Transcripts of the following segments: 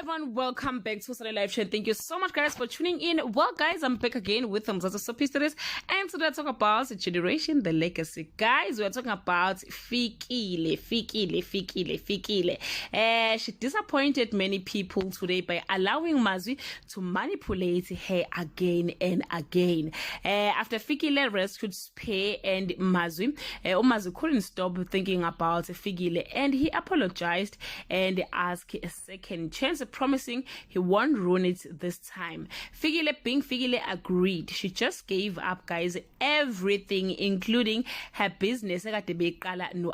everyone, welcome back to Sunday Live Show. Thank you so much, guys, for tuning in. Well, guys, I'm back again with some Soap Histories, and today I talk about the generation, the legacy. Guys, we're talking about Fikile. She disappointed many people today by allowing Mazwi to manipulate her again and again. After Fikile rescued Spare and Mazwi, Mazwi couldn't stop thinking about Fikile, and he apologized and asked a second chance, promising he won't ruin it this time. Fikile, being Fikile, agreed. She just gave up, guys, everything, including her business. No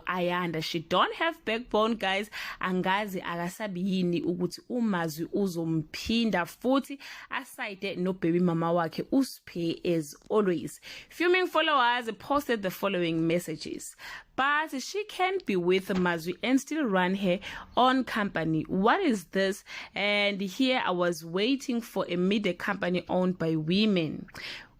Ayanda. She don't have backbone, guys. Angazi akasabi yini ukuthi uMazwi uzomphinda futhi aside no baby mama wakhe uSpare as always. Fuming followers posted the following messages. But she can't be with Mazwi and still run her own company. What is this? And here I was waiting for a media company owned by women.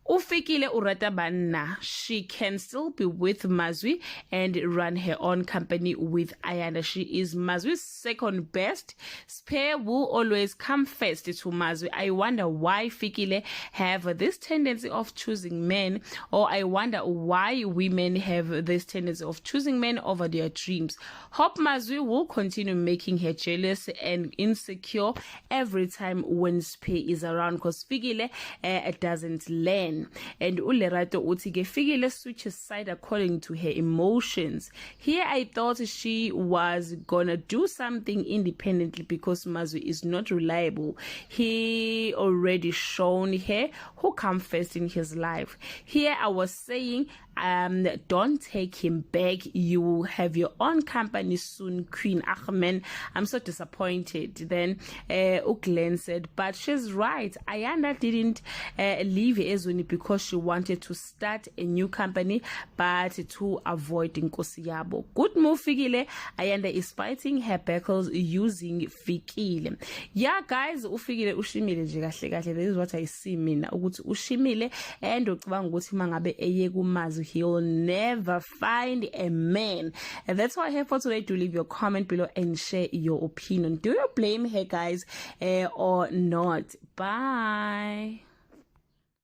Ufikile urata banna. She can still be with Mazwi and run her own company with Ayanda. She is Mazwi's second best. Spare will always come first to Mazwi. I wonder why Fikile have this tendency of choosing men, or I wonder why women have this tendency of choosing men over their dreams. Hope Mazwi will continue making her jealous and insecure every time when Spare is around, because Fikile doesn't learn. And Ulerato Utige Fikile switches side according to her emotions. Here I thought she was gonna do something independently because Mazwi is not reliable. He already shown her who come first in his life. Here I was saying, don't take him back. You will have your own company soon, Queen Ahmed. I'm so disappointed. Then Glenn said, but she's right. Ayanda didn't leave Ezweni because she wanted to start a new company, but to avoid Nkosi Yabo. Good move, Fikile. Ayanda is fighting her battles using Fikile. Yeah, guys, Ufikile ushimile nje kahle kahle. This is what I see mina. Ukuthi ushimile and ucabanga ukuthi mangabe eye kuMazwi, he'll never find a man. And that's all I have for today. Do leave your comment below and share your opinion. Do you blame her, guys, or not? Bye.